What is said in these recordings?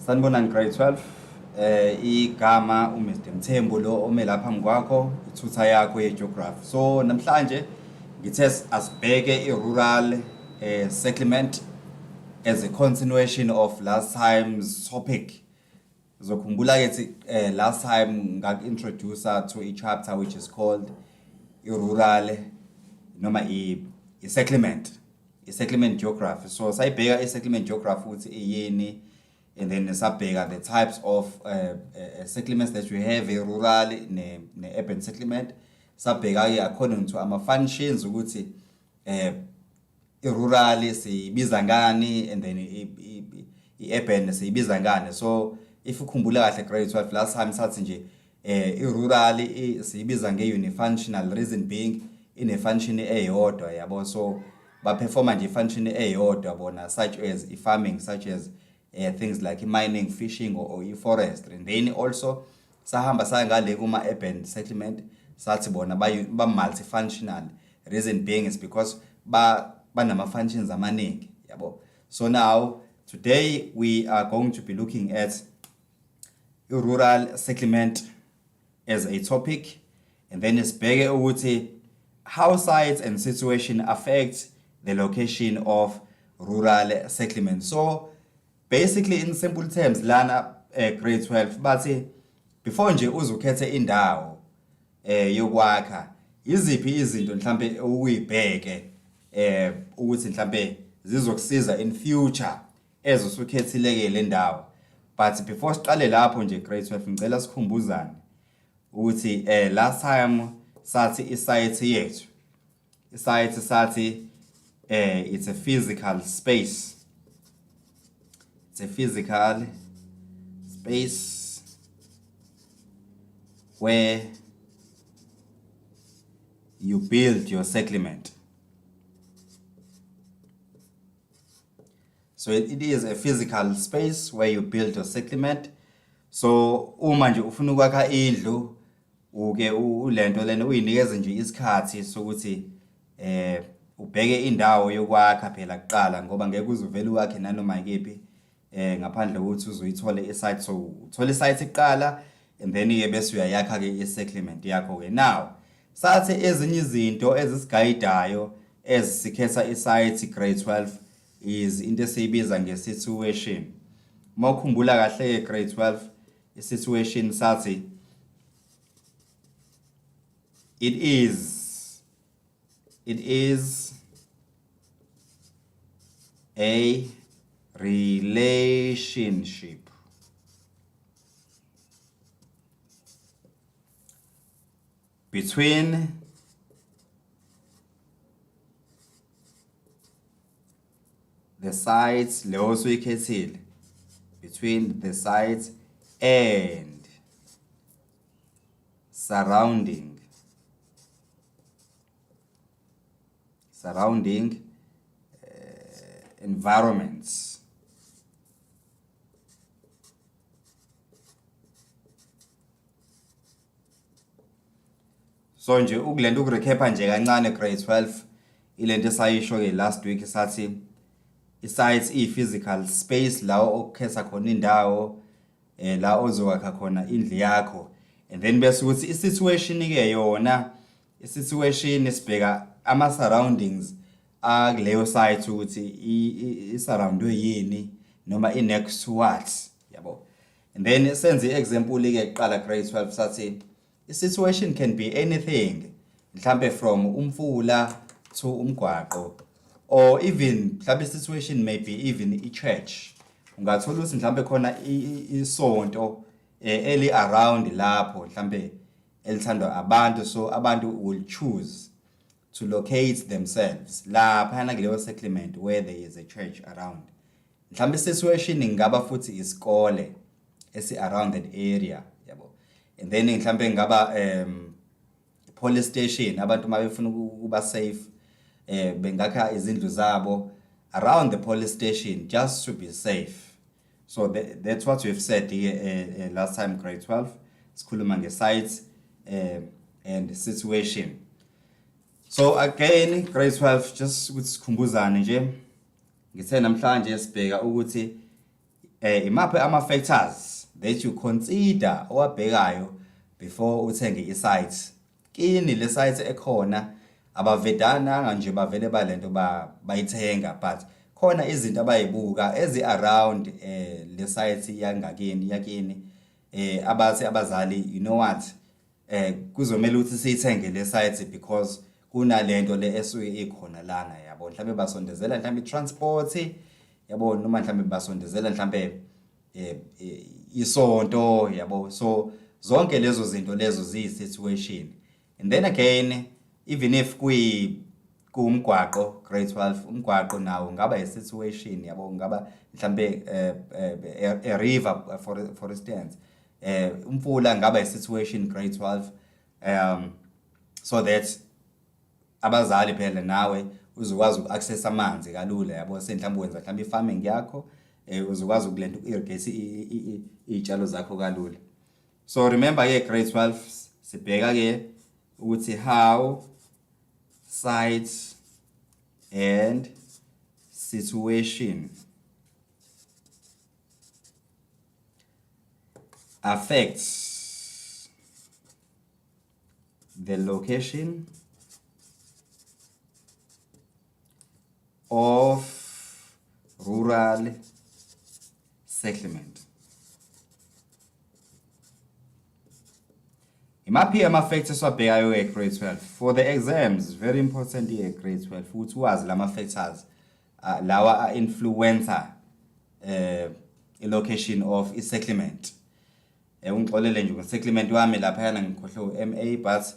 Sanibonani grade 12. Igama uMr Mthembu lo ome lapha ngwakho ithutha yakho yegeography. So namhlanje ngithe asibheke irural settlement as a continuation of last time's topic. Zokhumbula ke last time ngak-introducer to a chapter which is called rural noma settlement geography. So sayibheka i-settlement geography ukuthi iyini, and then sabheka the types of settlements that we have, rural ne-urban settlement. Sabheka according to ama-functions ukuthi i-rural siyibiza ngani and then i-urban siyibiza ngani. So if ukhumbula kahle grade 12 last time sathi nje i-rural siyibiza nge-unifunctional, reason being ine-function eyodwa yabo, so ba-performa nje i-function eyodwa bona, such as farming, such as things like mining, fishing or forestry. And then also sahamba ngale kuma-urban settlement sathi bona ba-multifunctional, reason being is because banama-functions amaningi yabo. So now today we are going to be looking at rural settlement as a topic, and then sibheke ukuthi how sites and situation affect the location of rural settlement. So basically in simple terms lana grade 12 bathi before nje uzukhethe indawo yokwakha iziphi izinto mhlambe ukuyibheke ukuthi mhlambe zizokusiza in future ezosukhethileke le ndawo. But before siqale lapho nje grade 12 ngicela sikhumbuzane ukuthi last time sathi isite yethu sathi it's a physical space. It's a physical space where you build your settlement. So it is a physical space where you build your settlement. So uma nje ufuna ukwakha indlu uke ulento lena uyinikeze nje isikhathi sokuthi ubheke indawo yokwakha phela kuqala, ngoba ngeke uzuvela wakhe nanoma ikephi ngaphandle ukuthi uzoyithola isite. So uthola isite iqala and then ke bese uyayakha ke i-settlement yakho ke. Now sathi ezinye izinto ezisigayidayo ezisikhetha isite grade 12 is into esiyibiza nge-situation. Mawukhumbula kahle grade 12 i-situation sathi it is a relationship between the sites, between the sites and surrounding environments. So nje ukulento ukurecapa nje kancane grade 12 ilento esayisho ke last week sathi isites i-physical space la okukhetha khona indawo la ozowakha khona indlu yakho, and then bese ukuthi i-situation ke yona i-situation sibheka ama-surroundings akuleyo site ukuthi i-surroundwe yini noma i-next to what yabo. And then senze i-example ke kuqala grade 12 sathi i-situation can be anything, mhlambe from umfula to umgwaqo, or even mhlambe situation may be even i-church. Ungathola ukuthi mhlambe khona isonto eli around lapho mhlambe elithandwa abantu, so abantu will choose to locate themselves lapha kuleyo settlement where there is a church around. Mhlambe situation ngaba futhi isikole esi around that area yabo. And then mhlambe ngaba police station, abantu mabefuna ukuba safe bengakha izindlu zabo around the police station just to be safe. So that's what we've said here last time grade 12 sikhuluma nge-sites and situation. So again grade 12 just ukuthi sikhumbuzane nje ngithe namhlanje sibheka ukuthi imaphi ama-factors that you consider owabhekayo before uthenge i-site. Kini le site ekhona abavedana nje bavele balento bayithenga, but khona izinto abayibuka ezi-around le site yakini abathi abazali, you know what, kuzomela ukuthi siyithenge le site because kunalento le esuke ikhona lana, yabo. Mhlambe basondezela mhlambe transport, yabo, noma mhlambe basondezela mhlambe isonto, yabo. So zonke lezo zinto lezo ziyi-situation. And then again, even if kumgwaqo grade 12, umgwaqo nawo ngaba i-situation, yabo, ngaba mhlambe a river for instance, umfula ngaba i-situation grade 12, so that abazali phela nawe uzokwazi uku-access amanzi kalula, yabo. Mhlambe wenza mhlambe i-farming yakho, uzokwazi ukulenta uku-irrigate iy'tshalo zakho kalula. So remember ke grade 12 sibheka ke ukuthi how site and situation affects the location of rural settlement. Imaphi ama-factors wabhekayo grade 12 for the exams? Very important grade 12 ukuthi wazi lama-factors lawa influencer location of i-settlement. Ungixolele nje nge-settlement wami laphayana ngikhohle MA, but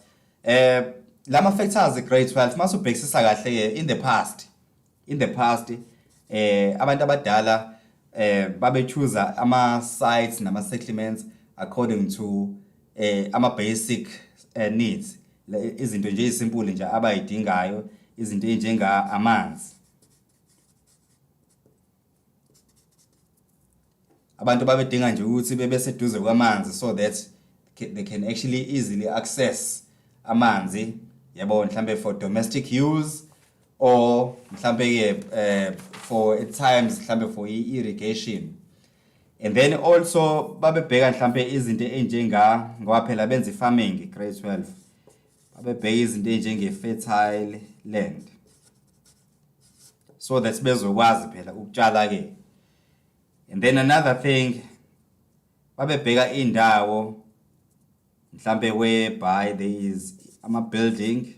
lama-factors grade 12 masubhekisisa kahle in the past abantu abadala babe-choose ama-sites nama-settlements according to ama-basic needs, izinto nje ezisimple nje abayidingayo, izinto ezinjenga amanzi. Abantu babedinga nje ukuthi bebe seduze kwamanzi so that they can actually easily access amanzi, yabo, mhlambe for domestic use or mhlambe for at times mhlambe for irrigation. And then also babebheka mhlambe izinto enjenga ngoba phela benza farming grade 12, babebheka izinto enjenge fertile land so that bezokwazi phela ukutshala ke. And then another thing, babebheka indawo mhlambe whereby there is ama-building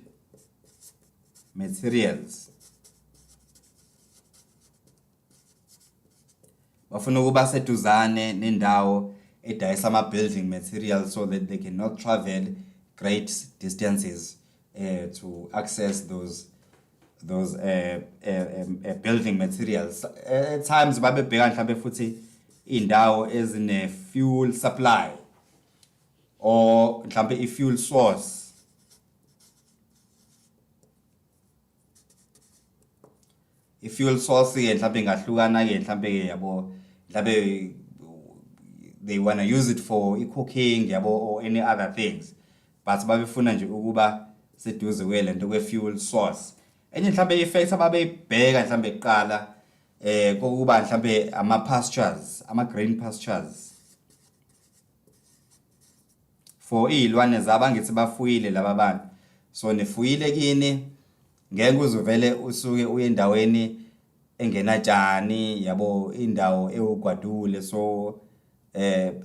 materials. Bafuna ukuba seduzane nendawo edayisa ama-building materials so that they cannot travel great distances to access those building materials. At times babebheka mhlambe futhi indawo ezine fuel supply or mhlambe i-fuel source. I-fuel source ke mhlambe ngahlukana ke mhlambe yabo, mhlambe they wanna use it for cooking, yabo, or any other things, but babefuna nje ukuba seduze kwelento kwe-fuel source. Enye mhlambe i-factor babeyibheka mhlambe kuqala kokuba mhlambe ama-pastures, ama-grain pastures for iy'lwane zabo angithi bafuyile laba bantu. So nifuyile kini, ngeke uzuvele usuke uye endaweni engenatshani, yabo, indawo ewugwadule. So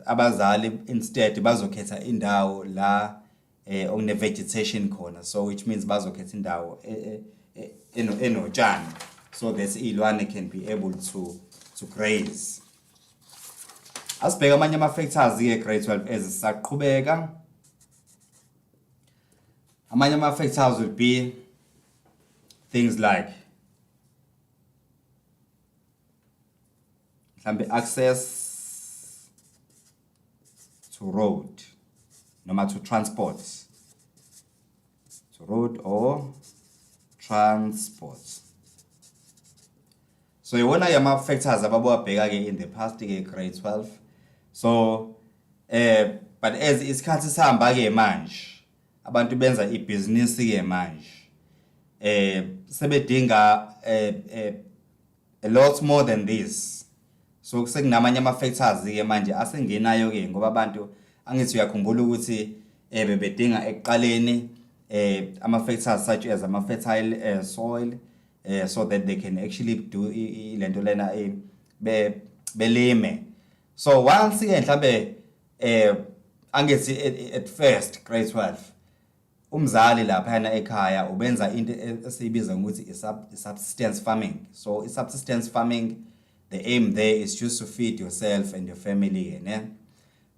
abazali instead bazokhetha indawo la okune vegetation khona, so which means bazokhetha indawo enotshani so that iy'lwane can be able to graze. Asibheka amanye ama-factors ke grade 12 ezisaqhubeka. Amanye ama-factors will be things like mhlambe access to road noma to transport, to road or transport. So iwona yama-factors ababawabheka ke in the past ke grade 12. So but as isikhathi sihamba ke manje abantu benza ibhizinisi ke manje sebedinga a lot more than this. So kusekunamanye ama-factors ke manje asengenayo ke ngoba abantu angithi uyakhumbula ukuthi bebedinga ekuqaleni ama-factors such as ama-fertile soil so that they can actually do lento lena belime. So once ke mhlambe angithi at first grade 12 umzali lapha ekhaya ubenza into esiyibiza ngokuthi subsistence farming. So subsistence farming, the aim there is just to feed yourself and your family, ne?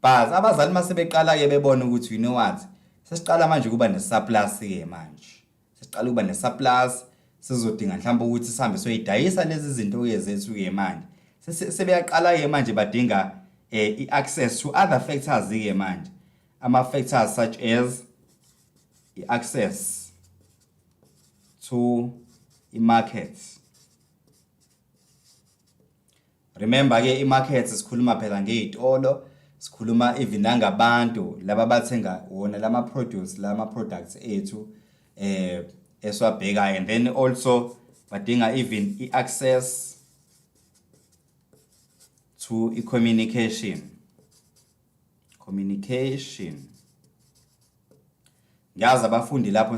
But abazali masebeqala ke bebona ukuthi you know what, sesiqala manje kuba nesurplus ke manje. Sesiqala kuba nesurplus, sizodinga mhlawumbe ukuthi sihambe soyidayisa lezi zinto ke zethu ke manje. Sebeyaqala ke manje badinga access to other factors ke manje. Ama factors such as access to market. Remember ke market sikhuluma phela ngezitolo, sikhuluma even nangabantu laba bathenga wona lama produce lama products ethu eswabhekayo, and then also badinga even access to communication. Ngiyazi abafundi lapho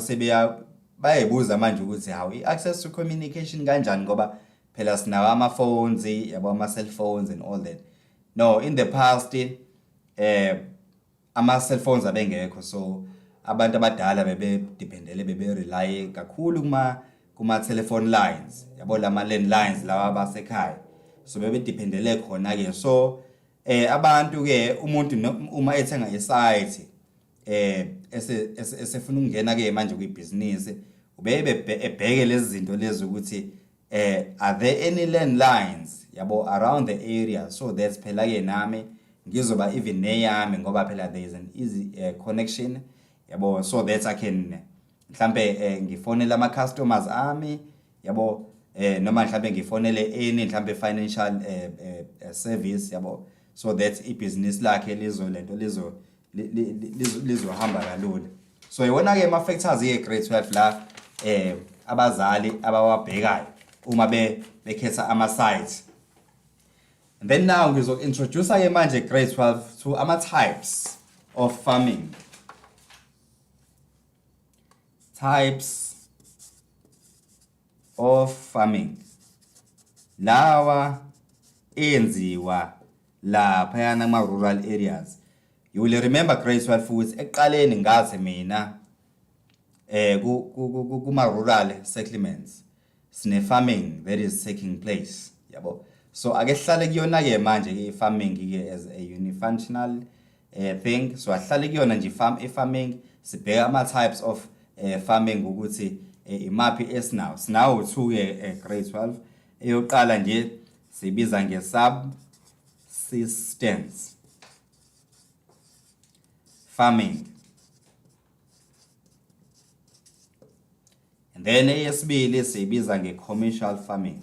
bayebuza manje ukuthi how access to communication kanjani ngoba phela sinawo ama-phones yabo ama-cell phones and all that. No, in the past ama-cell phones abengekho, so abantu abadala bebedependele bebe-rely kakhulu kuma-telephone lines yabo lama landlines lawa abasekhaya, so bebedependele khona ke. So abantu ke umuntu uma ethenga isite esefuna ukungena ke manje kwibhizinisi ebheke lezi zinto lezi ukuthi are there any landlines yabo around the area, so that's phela ke nami ngizoba even neyami ngoba phela there is an easy connection yabo, so that I can mhlambe ngifonela ama customers ami yabo, noma mhlambe ngifonele any mhlambe financial service yabo, so that ibusiness lakhe lizohamba kalula. So yona ke ama factors ke grade 12 la abazali abawabhekayo uma bekhetha ama sites. And then now ngizointroduce ke manje grade 12 to ama types of farming. Types of farming lawa enziwa lapha yana ma rural areas. You will remember grade 12 ukuthi eqaleni ngathi mina kuma rural settlements sine farming that is taking place yabo. So ake hlale kuyona ke manje ke farming ke as a unifunctional thing. So ahlale kuyona nje farming sibheka ama types of farming ukuthi imapi esinawo. Sinawo 2 ke grade 12. Eyoqala nje sibiza nge subsistence farming. And then eyesibili sibiza nge commercial farming.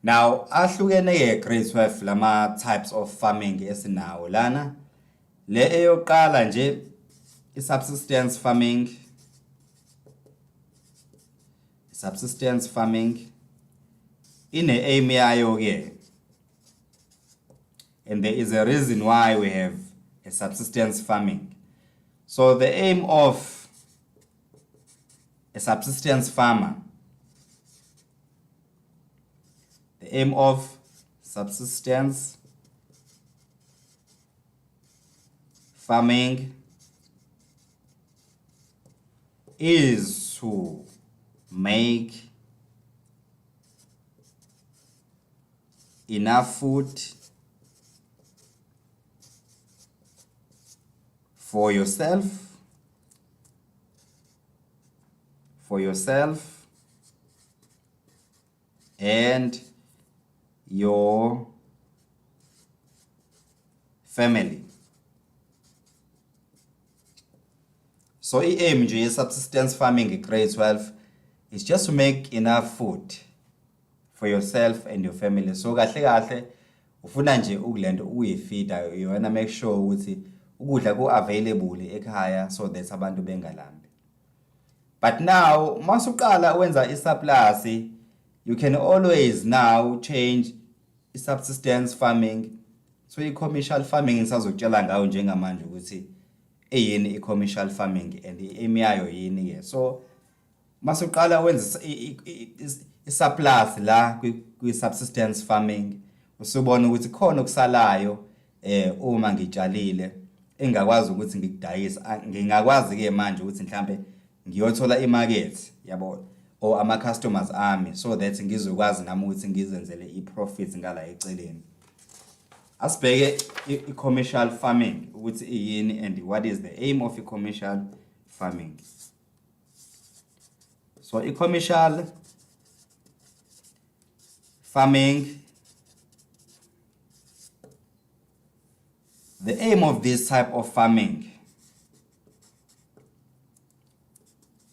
Now ahlukene ke grade 12 lama types of farming esinawo lana. Le eyoqala nje subsistence farming. Subsistence farming ine aim yayo ke, and there is a reason why we have a subsistence farming. So the aim of a subsistence farmer, the aim of subsistence farming is to make enough food for yourself and your family. So aim nje subsistence farming grade 12 is just to make enough food for yourself and your family. So kahle ufuna nje ukulento uyifeeda, you wanna make sure ukuthi ukudla ku-available ekhaya so that abantu bengalambi. But now masuqala wenza i-surplus, you can always now change i-subsistence farming so i-commercial farming ngisazokutshela ngayo njengamanje ukuthi eyini i-commercial farming and i-aim yayo yini ke. So masuqala wenza i-surplus la kwi-subsistence farming usubona ukuthi khona okusalayo uma ngitshalile engakwazi ukuthi ngikudayisa, ngingakwazi ke manje ukuthi mhlambe ngiyothola imarket yabo or ama customers ami so that ngizokwazi nami ukuthi ngizenzele i-profit ngala eceleni. Asibheke i-commercial farming ukuthi iyini and what is the aim of i-commercial farming. So i-commercial farming, the aim of this type of farming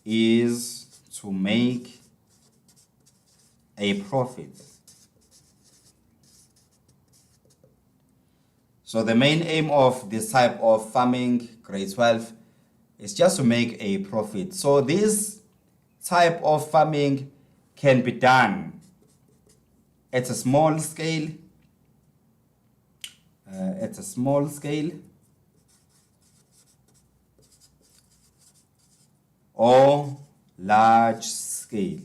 is to make a profit. So the main aim of this type of farming, grade 12, is just to make a profit. So this type of farming can be done at a small scale, or large scale.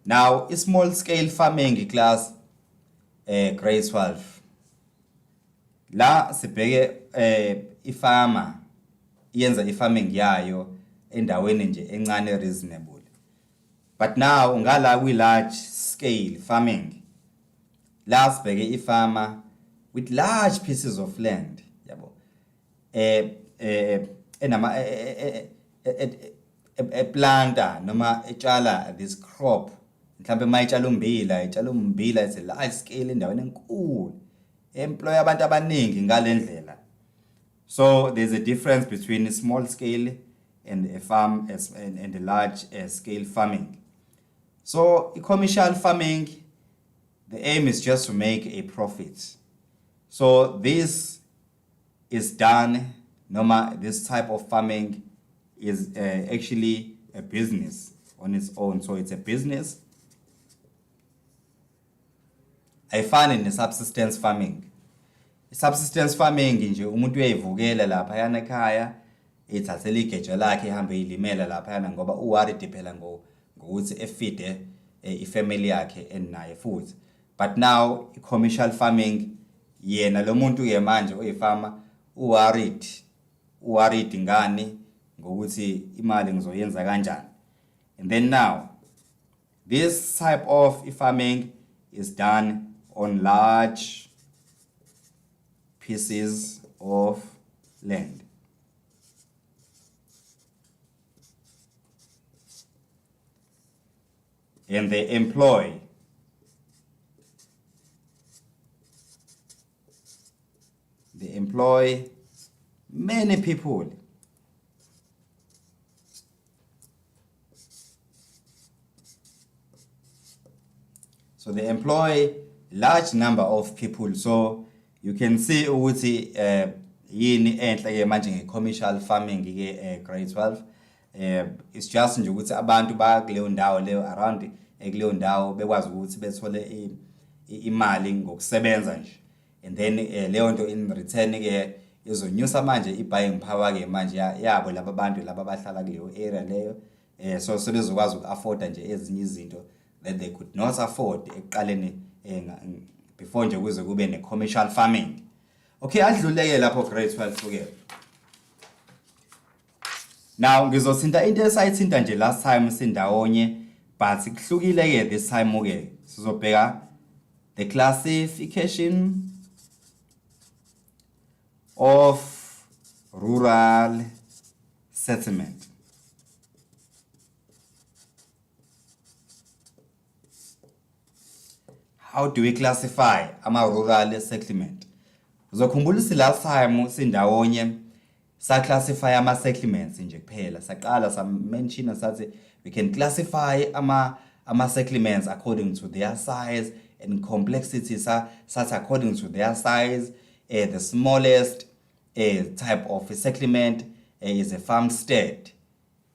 Now, small scale farming class, grade 12. La sibheke ifama yenza ifarming yayo endaweni nje encane reasonable. But now ngala kwi large scale farming, la sibheke ifama with large pieces of land, yabo. Enama planta noma etshala this crop. Mhlambe mayitshala ummbila it's a large scale endaweni enkulu. Employ abantu abaningi ngalendlela. So there's a difference between a small scale and a farm and a large scale farming. So commercial farming, the aim is just to make a profit. So this is done, this type of farming is actually a business on its own. So it's a business. Ayifani ne-subsistence farming. I-subsistence farming nje umuntu uyayivukela lapha yana ekhaya ethathele igeja lakhe ehambe ilimela lapha yana ngoba uworried phela ngokuthi efeed ifamily yakhe enaye futhi. But now i-commercial farming yena lo muntu ke manje oyifama uworried ngani ngokuthi imali ngizoyenza kanjani. And then now this type of farming is done on large pieces of land. And they employ many people. So they employ large number of people. So you can see ukuthi yini enhle ke manje nge-commercial farming ke grade 12. It's just nje ukuthi abantu ba kuleyo ndawo leyo around kuleyo ndawo bekwazi ukuthi bethole imali ngokusebenza nje. And then leyo nto in return ke izonyusa manje i-buying power ke manje yabo laba bantu laba abahlala kuleyo area leyo. So sebezokwazi uku-afforda nje ezinye izinto that they could not afford ekuqaleni before nje kuze kube ne-commercial farming. Okay, adluleke lapho grade 12 ke. Now ngizothinta into esayithinta nje last time sindawonye but kuhlukile ke this time ke sizobheka the classification of rural settlement. How do we classify ama rural settlement? Uzokhumbula last time sindawonye sa classify ama settlements nje kuphela. Saqala sa mention sathi we can classify ama settlements according to their size and complexity such according to their size. The smallest type of a settlement is a farmstead.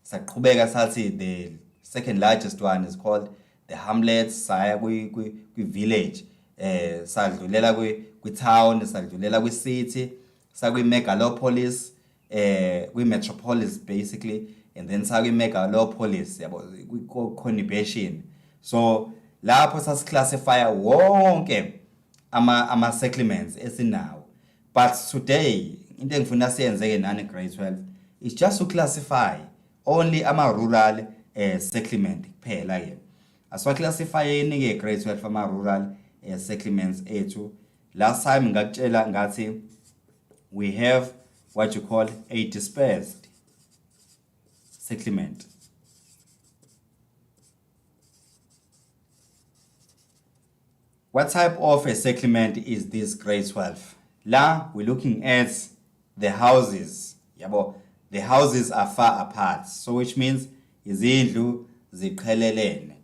Saqhubeka sathi the second largest one is called the hamlet. Saya kwi village, sadlulela kwi town, sadlulela kwi city, sakwi megalopolis, kwi metropolis basically, and then sakwi megalopolis yabo kwi conurbation. So lapho sasiclassify wonke ama settlements esinawo. But today into engifuna siyenzeke nani grade 12 is just to classify only ama rural settlement kuphela ke. Aswa classify yini ke grade 12 ama rural settlements ethu. Last time ngakutshela ngathi we have what you call a dispersed settlement. What type of a settlement is this grade 12? La, we're looking at the houses. Yabo, the houses are far apart. So which means izindlu ziqhelelene.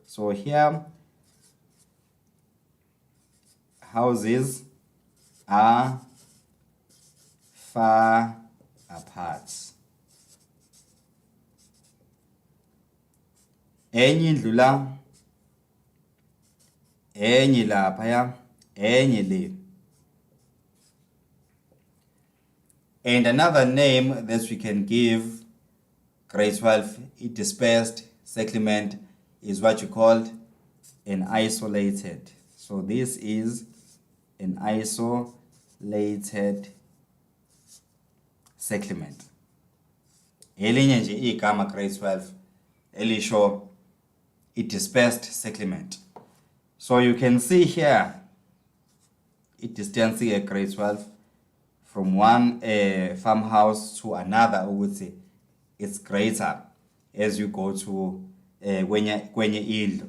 So here, houses are far apart. Enye indlu la, enye laphaya, enye le. And another name that we can give grade 12 a dispersed settlement is what you called an isolated. So this is an isolated settlement. Elinye nje igama grade 12 elisho a dispersed settlement. So you can see here it distancing a grade 12 from one farmhouse to another, I would say it's greater as you go to kwenye indlu.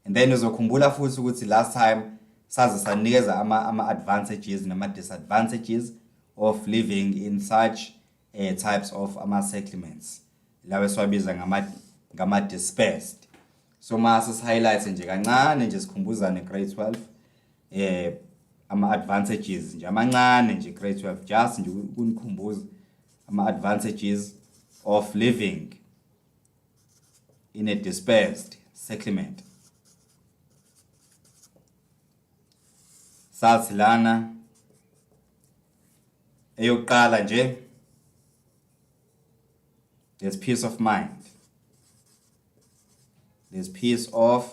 And then uzokhumbula futhi ukuthi last time saze sanikeza ama advantages nama disadvantages of living in such types of ama settlements. Lawe siwabiza ngama dispersed. So mase highlights nje kancane nje sikhumbuzane grade 12 ama advantages nje amancane nje grade 12 just nje unikhumbuza ama advantages of living in a dispersed settlement. Sathi lana eyokuqala nje, there's peace of mind. There's peace of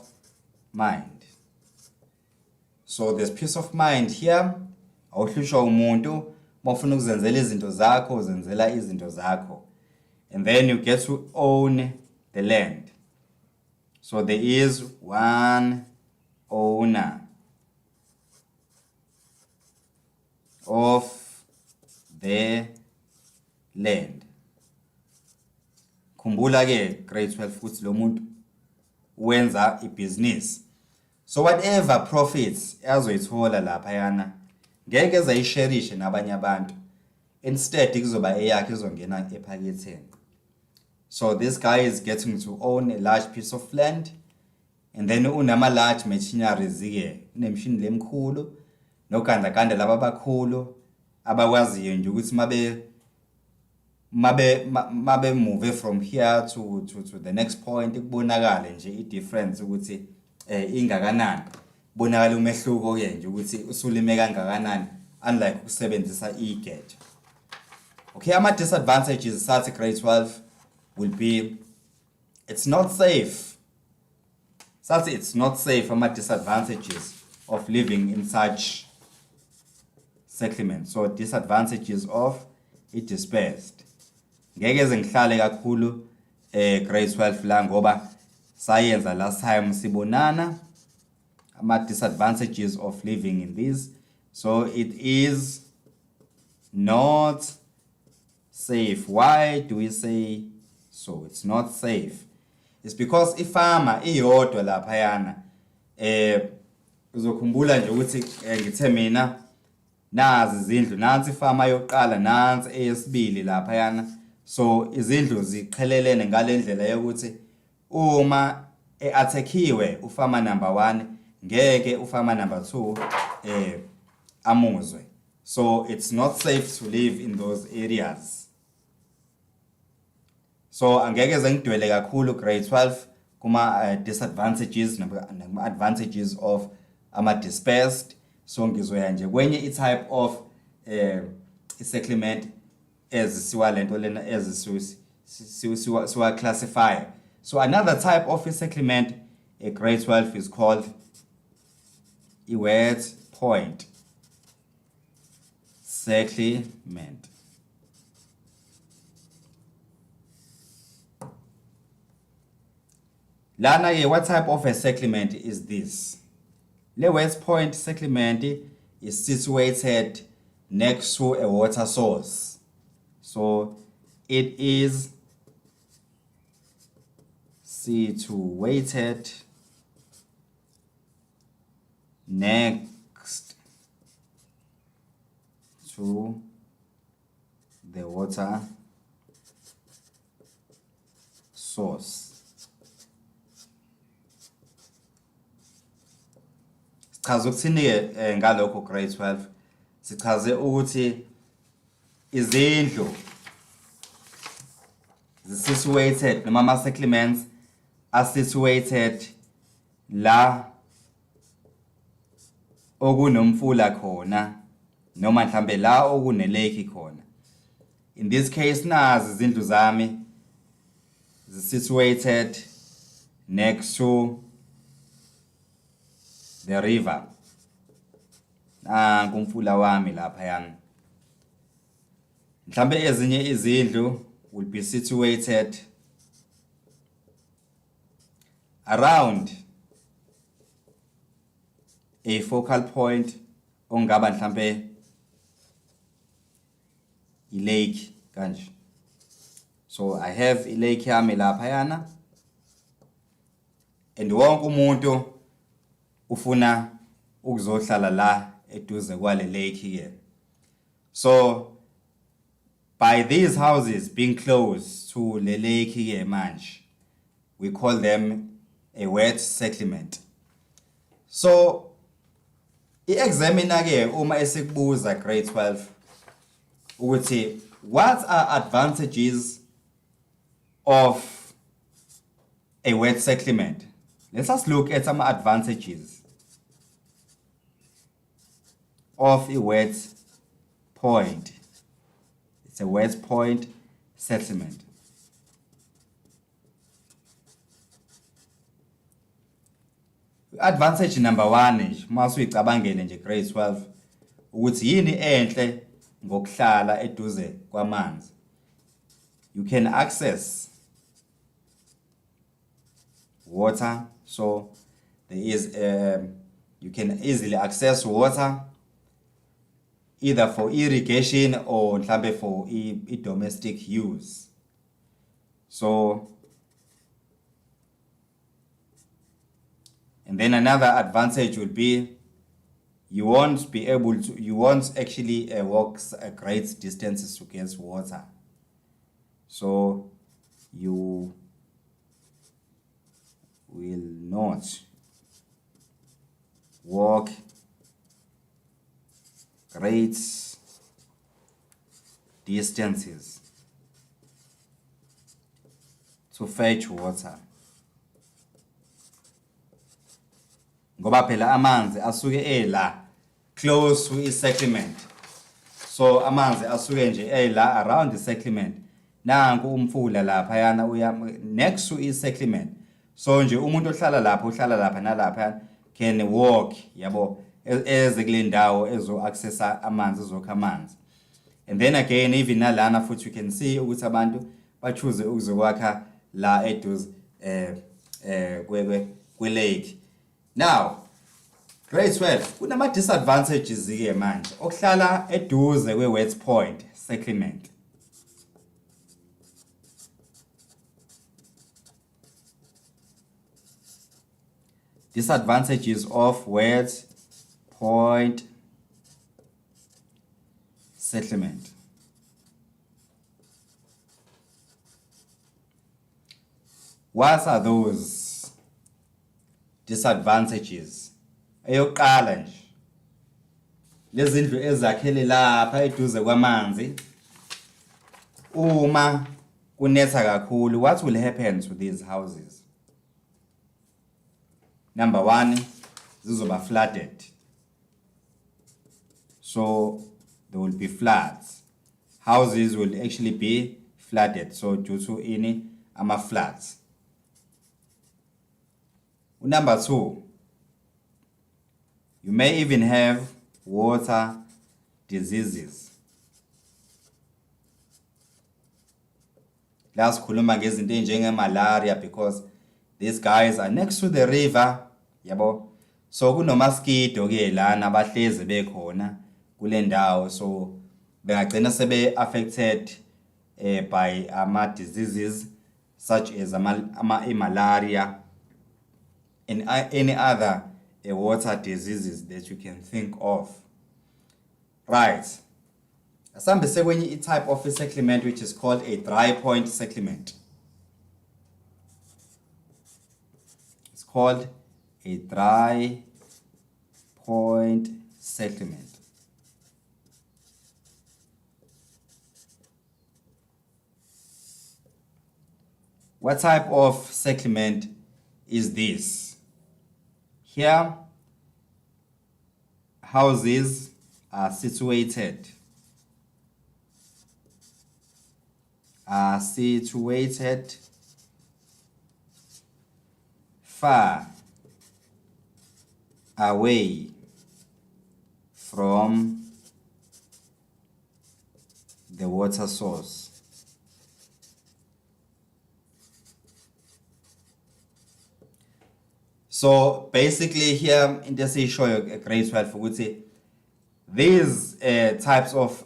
mind. So there's peace of mind here. Awuhlushwa umuntu mawufuna ukuzenzela izinto zakho, uzenzela izinto zakho. And then you get to own the land. So there is one owner of the land. Khumbula ke grade 12 futhi lo muntu wenza ibusiness. So whatever profits azoyithola lapha yana ngeke ezayisharishe nabanye abantu. Instead kuzoba eyakhe izongena ephaketheni. So this guy is getting to own a large piece of land, and then unama large machineries ke, unemshini lemkhulu nogandaganda laba abakhulu abakwaziyo nje ukuthi mabe move from here to the next point kubonakala nje I difference ukuthi ingakanani, bonakala umehluko ke nje ukuthi usulime kangakanani unlike ukusebenzisa igeja. Okay, ama disadvantages sathi grade 12 will be it's not safe. Sathi it's not safe, ama disadvantages of living in such settlement. So disadvantages of it dispersed. Ngeke ngihlale kakhulu grade 12 la ngoba sayenza last time sibonana ama disadvantages of living in this. So it is not safe. Why do we say so? It's not safe. It's because ifama iyodwa lapha yana uzokhumbula nje ukuthi ngithe mina nazi izindlu, nansi ifama yokuqala, nansi eyesibili lapha yana. So izindlu ziqhelelene ngalendlela yokuthi uma eattackiwe ufama number 1 ngeke ufama number 2 amuzwe. So it's not safe to live in those areas. So angeke zengidwele kakhulu grade 12 kuma disadvantages nama advantages of ama dispersed. So ngizoya nje kwenye type of settlement ezisiwa lento lena ezisiwa classify. So another type of settlement grade 12 is called wet point settlement. Lana ke, what type of a settlement is this? The west point settlement is situated next to a water source. So it is situated next to the water source. Sichaze ukuthini ngalokho grade 12. Sichaze ukuthi izindlu situated noma ama settlements are situated la okunomfula khona noma mhlambe la okune lake khona. In this case nazi izindlu zami situated next to the river. Kumfula wami lapha yana. Mhlambe ezinye izindlu will be situated around a focal point ongaba mhlambe lake kanje. So I have a lake yami lapha yana, and wonke umuntu ufuna ukuzohlala la eduze kwale lake here. So by these houses being close to the lake here manje, we call them a wet settlement. So i-examiner ke uma esikubuza grade 12 ukuthi what are advantages of a wet settlement? Let us look at some advantages of a wet point. It's a wet point settlement. Advantage number 1 mase uyicabangele nje grade 12 ukuthi yini enhle ngokuhlala eduze kwamanzi. You can access water, so there is you can easily access water either for irrigation or mhlambe for domestic use. So and then another advantage would be you won't actually walk great distances to get water. So you will not walk great distances to fetch water. Ngoba phela amanzi asuke la close to a settlement. So amanzi asuke nje la around the settlement. Nanku umfula lapha yana uya next to a settlement. So nje umuntu ohlala lapha nalapha can walk yabo eze kule ndawo ezo accessa amanzi ezokha amanzi. And then again even nalana futhi you can see ukuthi abantu ba choose ukuzokwakha la eduze kwe lake. Now grade 12 kunama disadvantages ke manje okuhlala eduze kwe wet point settlement. Disadvantages of wet point settlement. What are those disadvantages? Eyokuqala nje lezi ndlu ezakhele lapha eduze kwamanzi uma kunetha kakhulu, what will happen to these houses? Number one, zizoba flooded. So there will be floods. Houses will actually be flooded. So due to any floods. Number two, you may even have water diseases. La sikhuluma ngezinto enjenge malaria because these guys are next to the river, yabo. So kuno mosquito ke lana abahlezi bekhona kule ndawo, so bengagcina sebe affected by diseases such as malaria and any other water diseases that you can think of. Right. Asambe sekwenye type of a settlement which is called a dry point settlement. It's called a dry point settlement. What type of settlement is this? Here, houses are situated far away from the water source. So basically here in this show a grade 12 would say these types of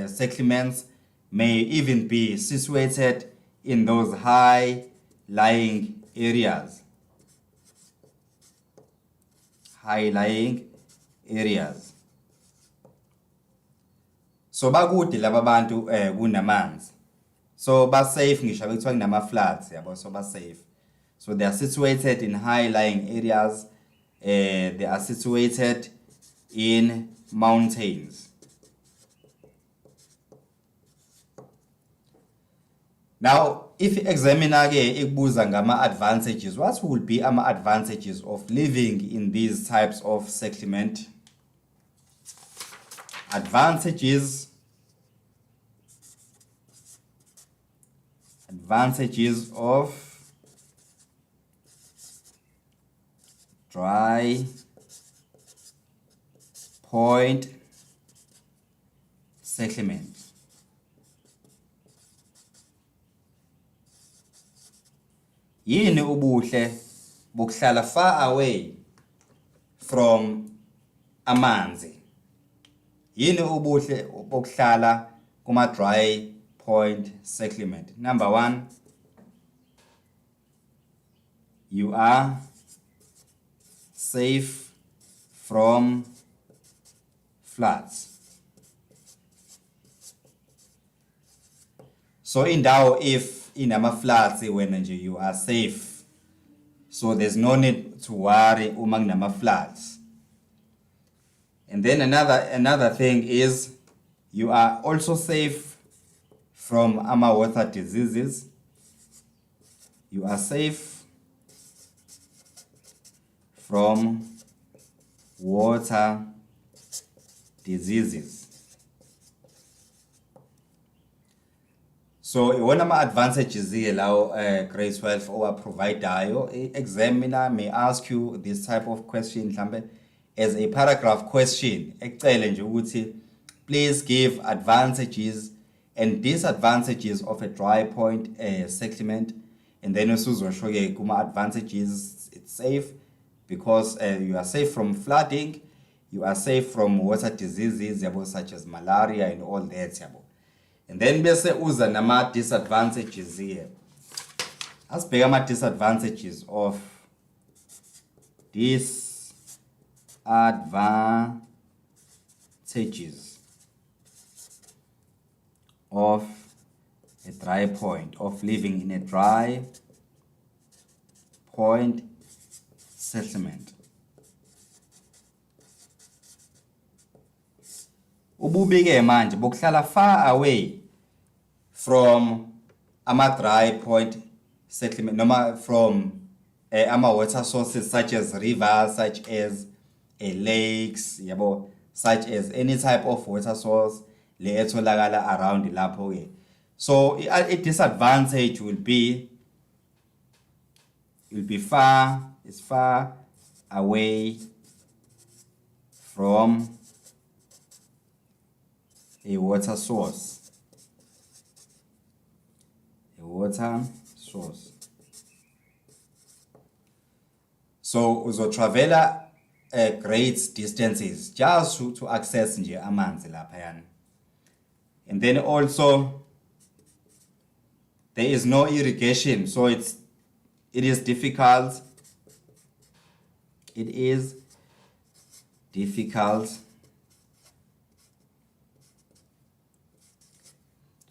settlements may even be situated in those high-lying areas. So bakude laba bantu kunamanzi. So ba safe ngisho bekuthiwa kunama floods yabo, so ba safe. So they are situated in high-lying areas. They are situated in mountains. Now, if examiner ke ikubuza ngama advantages, what will be ama advantages of living in these types of settlement? Advantages of dry point settlement. Yini ubuhle bokuhlala far away from amanzi? Yini ubuhle bokuhlala kuma dry point settlement? Number one, you are safe from floods. So indawo if inama floods when nje you are safe, so there's no need to worry uma kunama floods. And then another thing is you are also safe from water diseases. You are safe from water diseases. So one of my advantages here now, grade 12 or provider examiner may ask you this type of question as a paragraph question. Please give advantages and disadvantages of a dry point settlement, and then also show you advantages. It's safe because you are safe from flooding, you are safe from water diseases such as malaria and all that. And then bese uza nama disadvantages here. Asibheka ama disadvantages of a dry point, of living in a dry point settlement. Ububi ke manje bokuhlala far away from ama-dry point settlement noma from ama-water sources such as rivers, such as lakes, yabo, such as any type of water source le etholakala around lapho ke. So a disadvantage will be far away from a water source. So uzotravela great distances just to access nje amanzi laphayana. And then also there is no irrigation, so it is difficult. It is difficult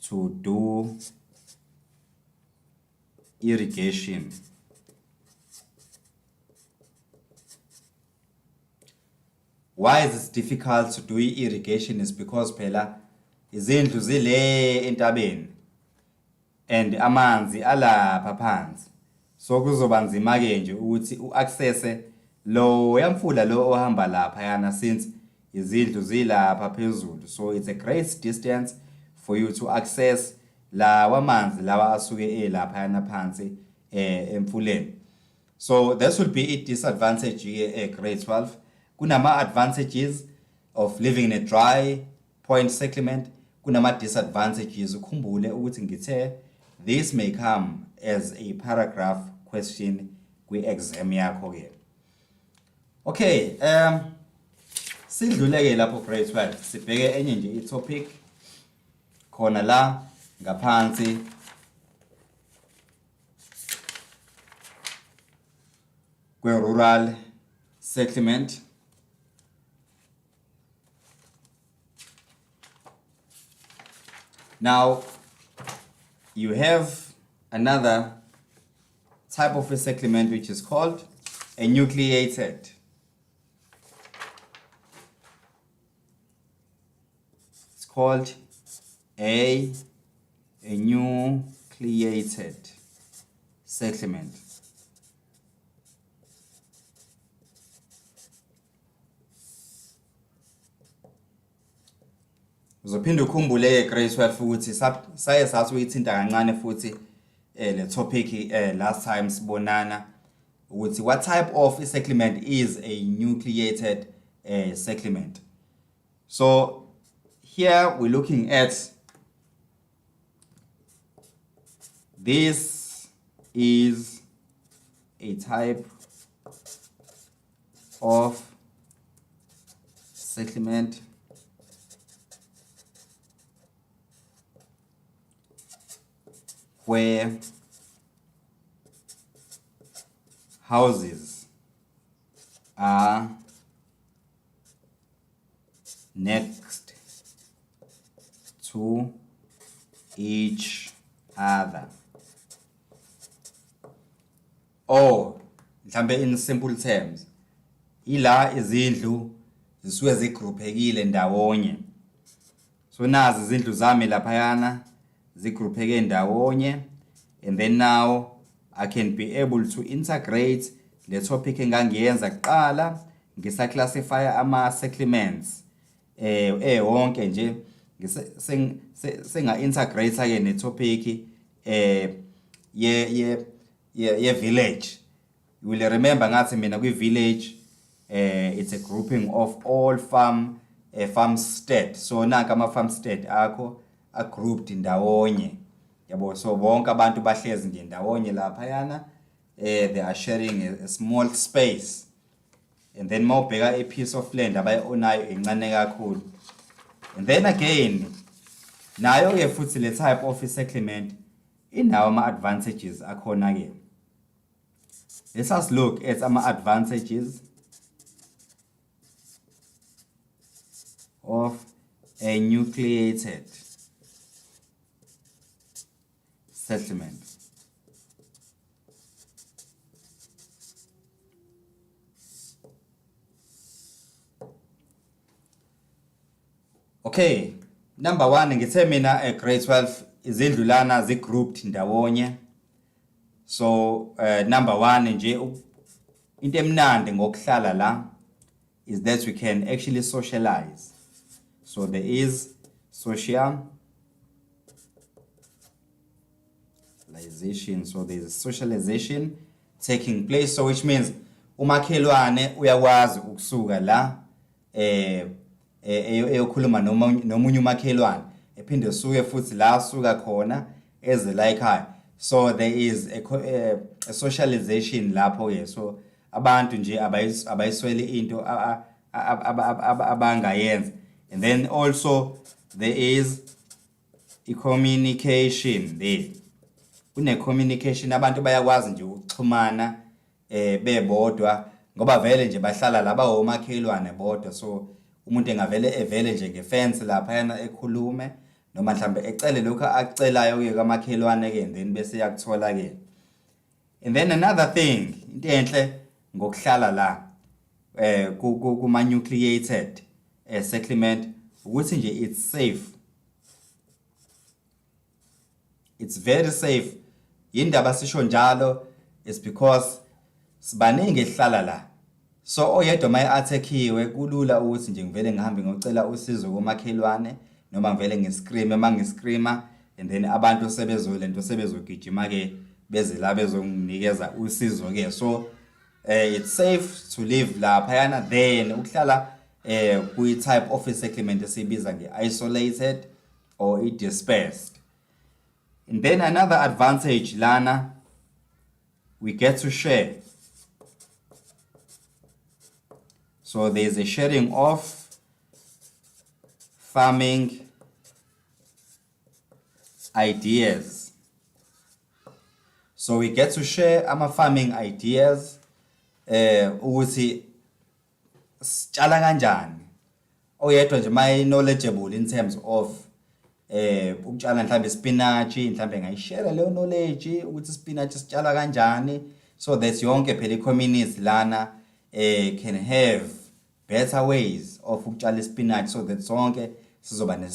to do irrigation. Why is it difficult to do irrigation? Is because phela izindlu zile entabeni and amanzi alapha phansi, so kuzoba nzima ke nje ukuthi uaccess lo yamfula lo ohamba lapha yana, since izindlu zilapha phezulu. So it's a great distance for you to access lawa manzi lawa asuke elapha yana phansi emfuleni. So this will be a disadvantage grade 12. Kunama advantages of living in a dry point settlement, kunama disadvantages. Ukhumbule ukuthi ngithe this may come as a paragraph question kwi-exam yakho ke. Okay, sidluleke lapho grade 12, sibheke enye nje i-topic khona la ngaphansi kwe-rural settlement. Now, you have another type of a settlement which is called a nucleated. It's called a nucleated settlement. Uzophinda ukhumbule grade 12 ukuthi saye sathi uyithinta kancane futhi le topic last time sibonana ukuthi what type of a settlement is a nucleated settlement. So here we're looking at this is a type of settlement where houses are next to each other, or mhlambe in simple terms ila izindlu zisuke zigroupekile ndawonye. So nazi izindlu zami laphayana zigroupeke ndawonye, and then now I can be able to integrate le topic engangiyenza kuqala ngisa classify ama settlements wonke nje senga integrate ke ne topic ye village. You will remember ngathi mina kwi village it's a grouping of all farmstead. So nanka ama farmstead akho a grouped ndawonye, yabo. So bonke abantu bahlezi nje ndawonye lapha yana, they are sharing a small space, and then mawubheka a piece of land abayonayo encane kakhulu. And then again nayo ke futhi le type of settlement inawo ama advantages akhona ke. Let us look at some advantages of a nucleated settlement. Okay, number 1 ngithe mina grade 12 izindlu lana grouped ndawonye. So number 1 nje into emnandi ngokuhlala la is that we can actually socialize. So there is socialization. So there is socialization taking place. So which means umakhelwane uyakwazi ukusuka la eyokhuluma nomunye umakhelwane ephinde suke futhi la suka khona eze la ekhaya. So there is a socialization lapho ke. So abantu nje abayiswele into abangayenza. And then also there is a communication there. Kune communication, abantu bayakwazi nje ukuxhumana bebodwa ngoba vele nje bahlala laba omakhelwane bodwa. So umuntu evele nje ngefence lapha yana ekhulume noma mhlambe ecele lokho acelayo ke kamakhelwane ke then bese yakuthola ke. And then another thing, into enhle ngokuhlala la kuma nucleated settlement ukuthi nje it's safe. It's very safe. Yindaba sisho njalo is because sibaningi ehlala la. So oyedwa maye attack-iwe kulula ukuthi nje ngivele ngihambe ngocela usizo kumakhelwane noma ngivele ngiscream mangiscreama and then abantu sebezogijima ke beze la bezonginikeza usizo ke. So it's safe to live lapha yana. Then ukuhlala kwi type of settlement esibiza nge isolated or dispersed. And then another advantage lana, we get to share. So there's a sharing of farming ideas. So we get to share our farming ideas. Ukuthi sitshala kanjani. Oyedwa nje may knowledgeable in terms of ukutshala mhlambe spinach, mhlambe ngayishare leyo knowledge ukuthi spinach sitshala kanjani. So that yonke phela communities lana can have better ways of ukutshala spinach, so that sonke sizoba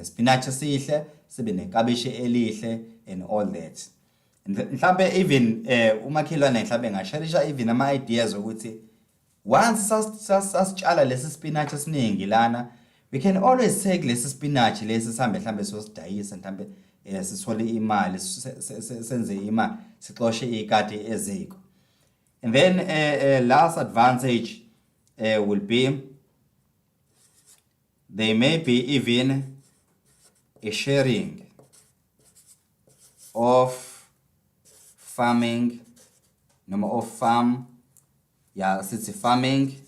spinach esihle, sibe nekabishi elihle and all that. Mhlambe even umakhelwane mhlambe ngasharisha even ama ideas ukuthi once sasitshala lesi spinach esiningi lana, we can always take lesi spinach lesi sihambe mhlambe sosidayisa mhlambe sisole imali senze imali sixoshe ikati eziko. And then last advantage will be there may be even a sharing of farming, number of farm, city farming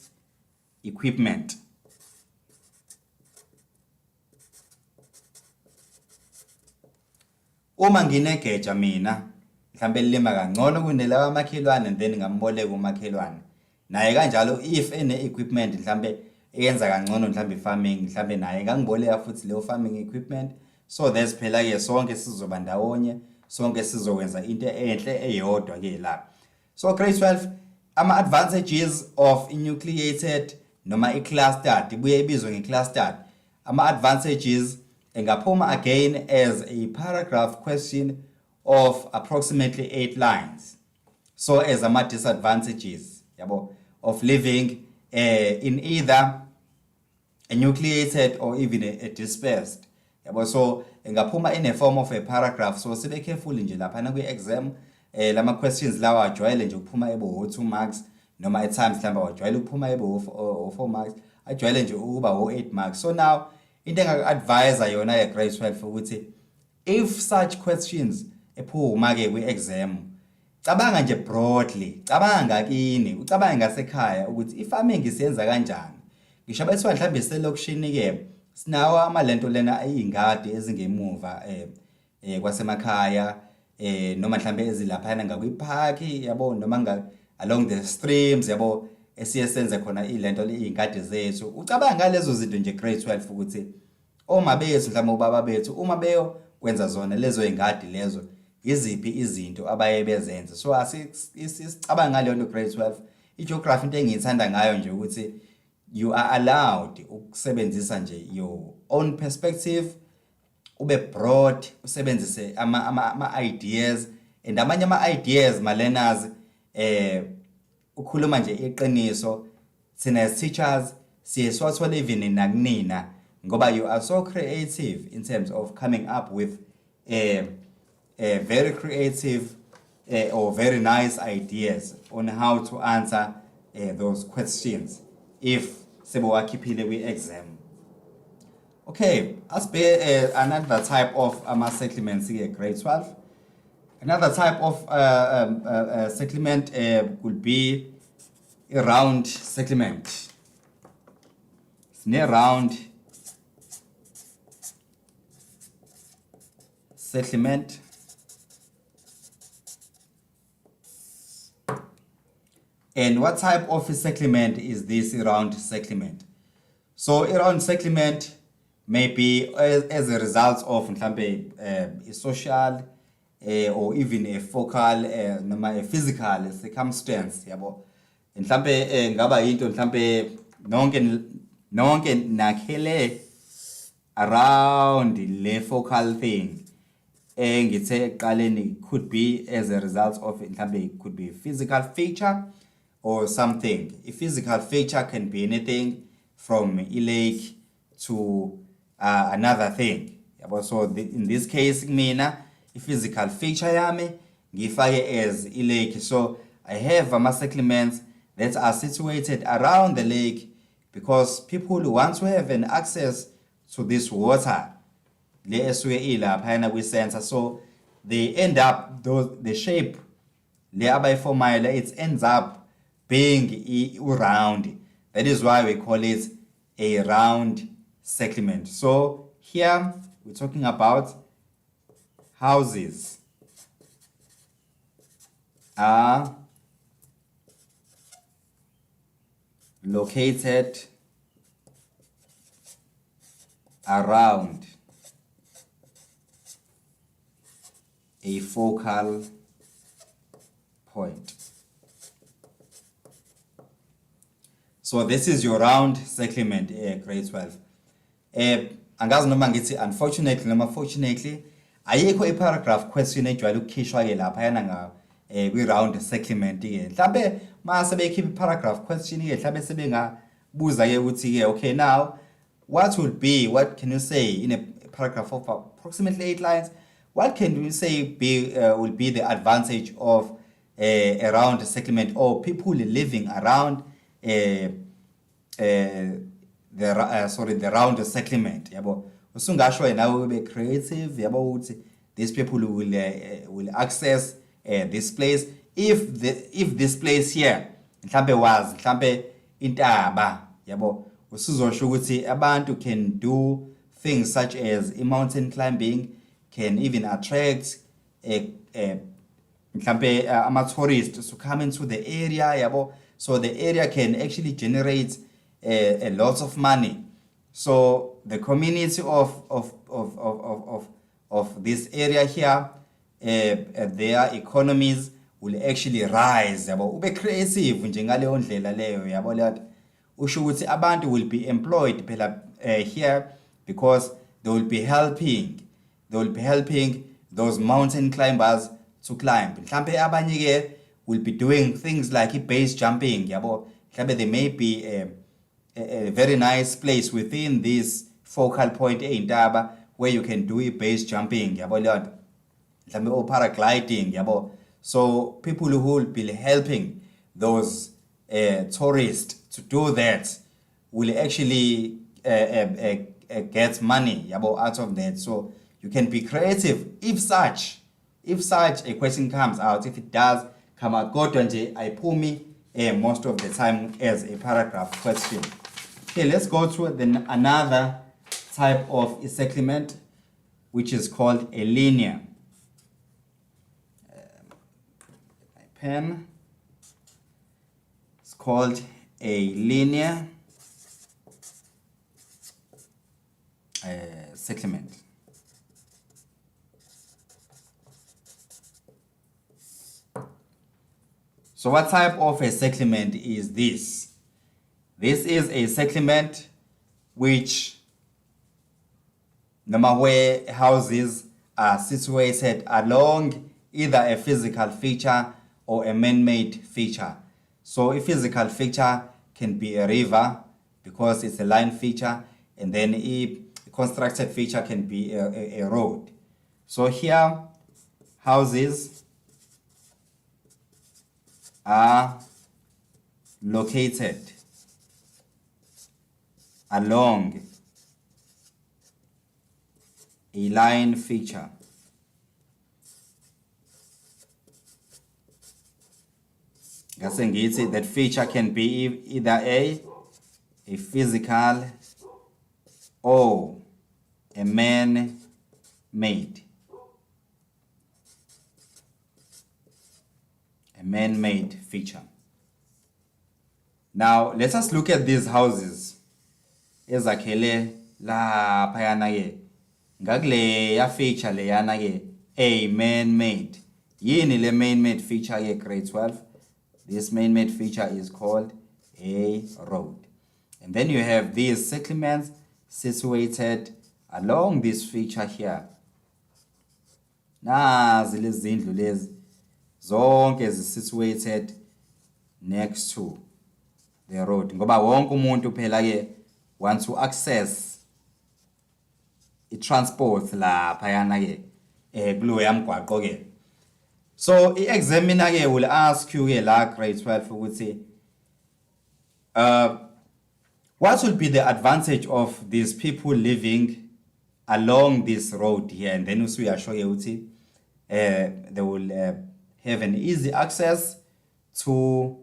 equipment. Uma nginegeja mina mhlambe lima kangcono kunelawa amakhelwane and then ngamboleka umakhelwane naye kanjalo if ene equipment mhlambe eyenza kangcono mhlambe farming mhlambe naye ngangiboleka futhi leyo farming equipment. So that's phela ke sonke sizoba ndawonye, sonke sizokwenza into enhle eyodwa ke la. So grade 12 ama advantages of enucleated noma iclustered ibuye ibizwe ngeclustered. Ama advantages engaphuma again as a paragraph question of approximately 8 lines. So as ama disadvantages yabo of living in either a nucleated or even a dispersed yabo. So engaphuma in a form of a paragraph. So sibe careful nje lapha na kwi exam lama questions lawa ajwayele nje ukuphuma ebo 2 marks noma at times mhlawumbe ajwayele ukuphuma ebo 4 marks, ajwayele nje ukuba 8 marks. So now into enga-advise yona ya grade 12 ukuthi if such questions ephuma ke kwi exam, cabanga nje broadly, cabanga kini, ucabange ngasekhaya ukuthi ifarming isiyenza kanjani. Ngisho bethiwa mhlawumbe selokishini ke sinawo amalento lena ayingadi ezingemuva kwasemakhaya noma mhlawumbe ezilaphana ngakwipark yabo noma along the streams yabo esiyenze khona ilento leingadi zethu. Ucabanga ngalezo zinto nje grade 12 ukuthi oma bethu mhlawumbe ubaba bethu uma beyo kwenza zona lezo ingadi lezo iziphi izinto abaye bezenze. So asicabanga ngaleyo nto grade 12. I-geography into engiyithanda ngayo nje ukuthi you are allowed ukusebenzisa nje your own perspective, ube broad, usebenzise ama ideas, and amanye ama ideas ma-learners ukhuluma nje iqiniso. Thina as teachers siye siwathole even nakunina, ngoba you are so creative in terms of coming up with a very creative or very nice ideas on how to answer those questions if sebewakhiphile kwi-exam. Okay, asbe another type of settlements here, grade 12. Another type of settlement could be a round settlement. Round settlement. And what type of a settlement is this round settlement? So a round settlement may be as a result of a social or even a focal noma a physical circumstance, yabo. Mhlambe ngaba into mhlambe nonke nakhele around le focal thing. Ngithe eqaleni could be as a result of mhlambe it could be a physical feature or something. A physical feature can be anything from a lake to another thing. So in this case, mina, a physical feature yami ngifake as a lake. So I have ama settlements that are situated around the lake because people want to have an access to this water. Le esuke ilapha kwi center, so they end up the shape le abayiformayo, it ends up being round. That is why we call it a round settlement. So here we're talking about houses are located around a focal point. So this is your round settlement, grade 12. Angazi noma ngithi unfortunately noma fortunately ayikho i-paragraph question ejwayele ukukhishwa ke lapha yana nga kwi-round settlement ke. Mhlambe mase bekhipha i-paragraph question ke mhlambe sebengabuza ke ukuthi ke okay, now what can you say in a paragraph of approximately 8 lines, what can you say will be the advantage of a round settlement or people living around the round settlement, yabo. Usungasho wena ube creative, yabo, ukuthi these people will access this place if this place here mhlambe intaba, yabo. Usuzosho ukuthi abantu can do things such as mountain climbing, can even attract mhlambe ama-tourists to come into the area, yabo. So the area can actually generate a lot of money. So the community of this area here, their economies will actually rise, yabo. Ube creative nje ngaleyo ndlela leyo, yabo. Usho ukuthi abantu will be employed phela here because they will be helping those mountain climbers to climb. Mhlambe abanye ke will be doing things like base jumping, yabo. Mhlambe there may be a very nice place within this focal point eintaba where you can do base jumping, yabo. Mhlambe or paragliding, yabo. So people who will be helping those tourists to do that will actually get money, yabo, out of that. So you can be creative if such a question comes out. If it does come out, kodwa nje ayiphumi most of the time as a paragraph question. Okay, let's go to another type of a settlement, which is called a linear. My pen. It's called a linear settlement. So what type of a settlement is this? This is a settlement which, no matter where houses are situated along either a physical feature or a man-made feature. So a physical feature can be a river because it's a line feature, and then a constructed feature can be a road. So here, houses are located along a line feature. That feature can be either a physical or a man-made. A man-made feature. Now, let us look at these houses. Ezakhele la phayana ke. Ngakule ya feature le yana ke a man-made. Yini le man-made feature ke grade 12? This man-made feature is called a road. And then you have these settlements situated along this feature here. Nazi lezi zindlu lezi zonke situated next to the road. Ngoba wonke umuntu phela ke wants to access i-transport la phayana ke kuloya mgwaqo ke. So i-examiner ke will ask you ke la grade 12 ukuthi what will be the advantage of these people living along this road here, and then we are showing you they will have an easy access to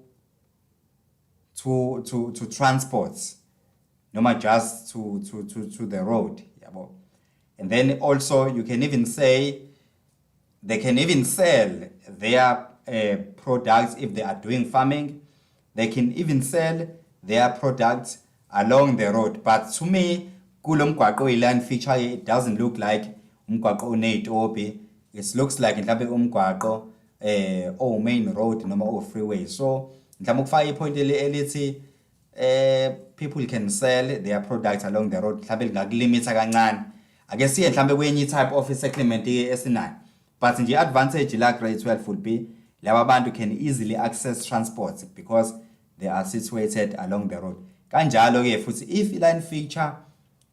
transports, not just to the road. And then also you can even say they can even sell their products if they are doing farming. They can even sell their products along the road. But to me, kulomgwaqo iline feature, it doesn't look like umgwaqo oneyitopi. It looks like mhlambe umgwaqo or main road noma or freeway. So mhlambe ukufaka ipoint elithi people can sell their products along the road. Mhlambe ngakulimita kancane. Ake siye mhlambe kwenye type of settlement esinayo. But the advantage la grade 12 would be laba bantu can easily access transport because they are situated along the road. Kanjalo ke futhi if line feature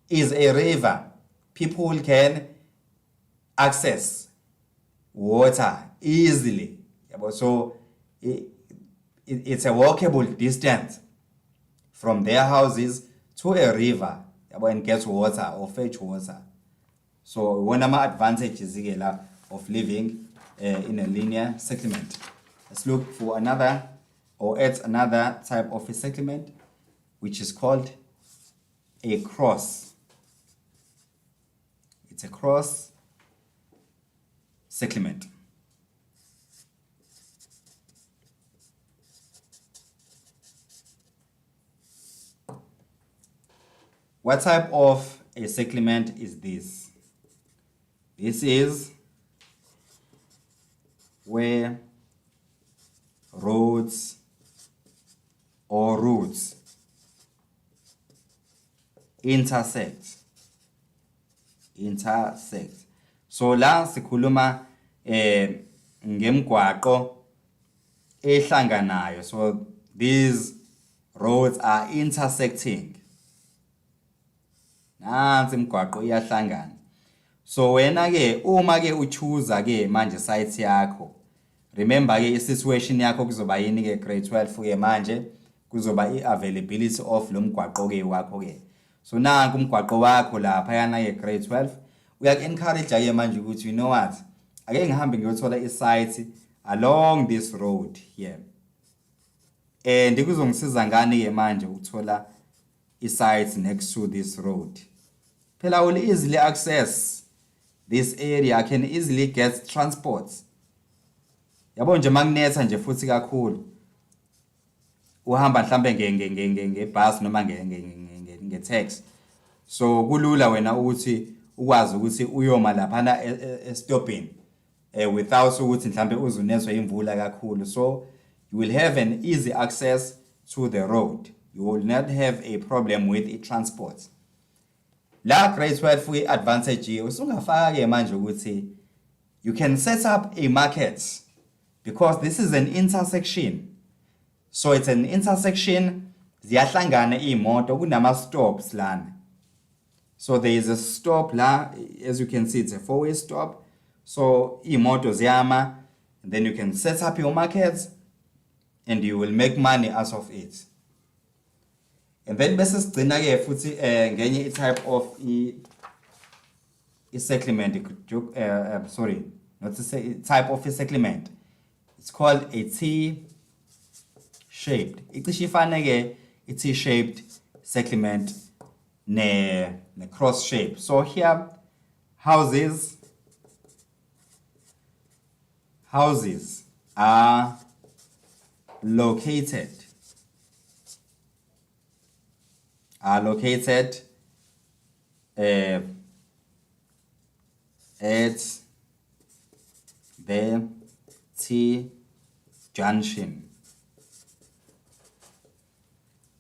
is a river, people can access water easily. So it's a walkable distance from their houses to a river and get water or fetch water. So one of my advantages of living in a linear settlement. Let's look for another or add another type of a settlement, which is called a cross. It's a cross settlement. What type of a settlement is this? This is where roads or routes intersect. So la sikhuluma ngemgwaqo ehlanganayo. So these roads are intersecting. Nansi imgwaqo iyahlangana. So wena ke uma ke uchoose ke manje site yakho, remember ke situation yakho kuzoba yini ke grade 12 ke manje kuzoba i-availability of lo mgwaqo ke wakho ke. So nanku umgwaqo wakho lapha yana ke grade 12 uyak-encourage ke manje ukuthi you know what, ake ngihambe ngiyothola i-site along this road here, and kuzongisiza ngani ke manje ukuthola i-site next to this road. Phela will easily access this area, can easily get transport. Yabo nje magnetha nje futhi kakhulu uhamba mhlambe ngebus noma nge-taxi. So kulula wena ukuthi ukwazi ukuthi uyoma lapha e-stopping without ukuthi mhlambe uzunethwa imvula kakhulu. So you will have an easy access to the road. you will not have a problem with i-transport. La grade 12 kwi-advantage usungafaka-ke manje ukuthi you can set up a market because this is an intersection. So it's an intersection, ziyahlangana iy'moto, kunama-stops lana. So there is a stop la, as you can see, it's a 4-way stop. So iy'moto ziyama, and then you can set up your markets and you will make money out of it. And then bese sigcina-ke futhi ngenye i-type of i-settlement, sorry, not to say type of a settlement. It's called a T-shaped. Icishe ifane-ke i-T-shaped settlement ne cross shape. So here, houses are located at the T junction.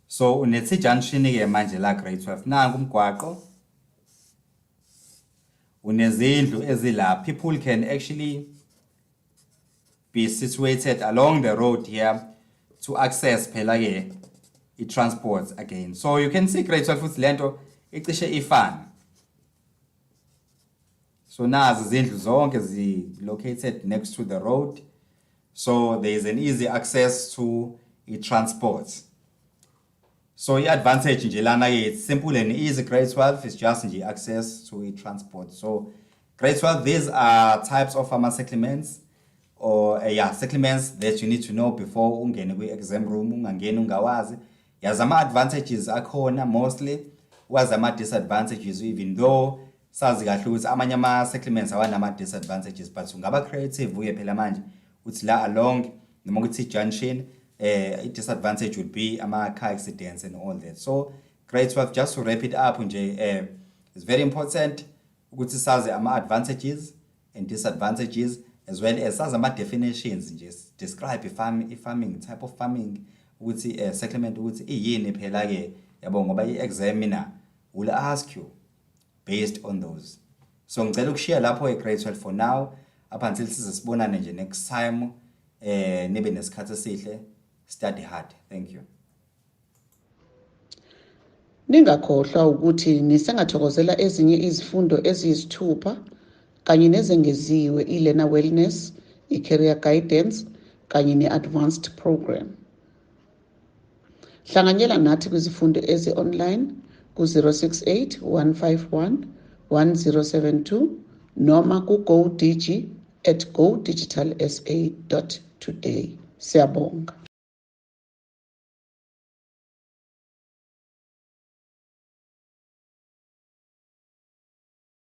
So une-T junction-ke manje la grade 12 nangu umgwaqo unezindlu ezila. People can actually be situated along the road here to access phela-ke i-transport again. So you can see grade 12 futhi lento icishe ifana. So nazi izindlu zonke located next to the road. So there is an easy access to i-transport. So i-advantage nje lana-ke it's simple and easy. Grade 12 is just nje access to i-transport. So grade 12, these are types of farmer settlements or settlements that you need to know before ungene kwi-exam room, ungangeni ungawazi. Yazi ama-advantages akhona mostly, wazi ama-disadvantages, even though sazi kahle ukuthi amanye ama-settlements awanama-disadvantages, but ungaba creative uye phela manje uthi la along noma ukuthi junction i-disadvantage would be ama-car accidents and all that. So grade 12, just to wrap it up nje, it's very important ukuthi sazi ama-advantages and disadvantages, as well as sazi ama-definitions nje, describe i-farming, type of farming, ukuthi settlement ukuthi iyini phela-ke, yabo ngoba i-examiner will ask you based on those. So ngicela ukushare lapho grade 12 for now, up until sizosibonana nje next time. Nibe nesikhathi esihle, study hard. Thank you. Ningakhohlwa ukuthi nisengathokozela ezinye izifundo eziyisithupha kanye nezengeziwe i-learner wellness, i-career guidance kanye ne-advanced program. Hlanganyela nathi kwizifundo ezi-online ku-068 151 1072 noma ku-GoDigi@godigitalsa.today. Siyabonga.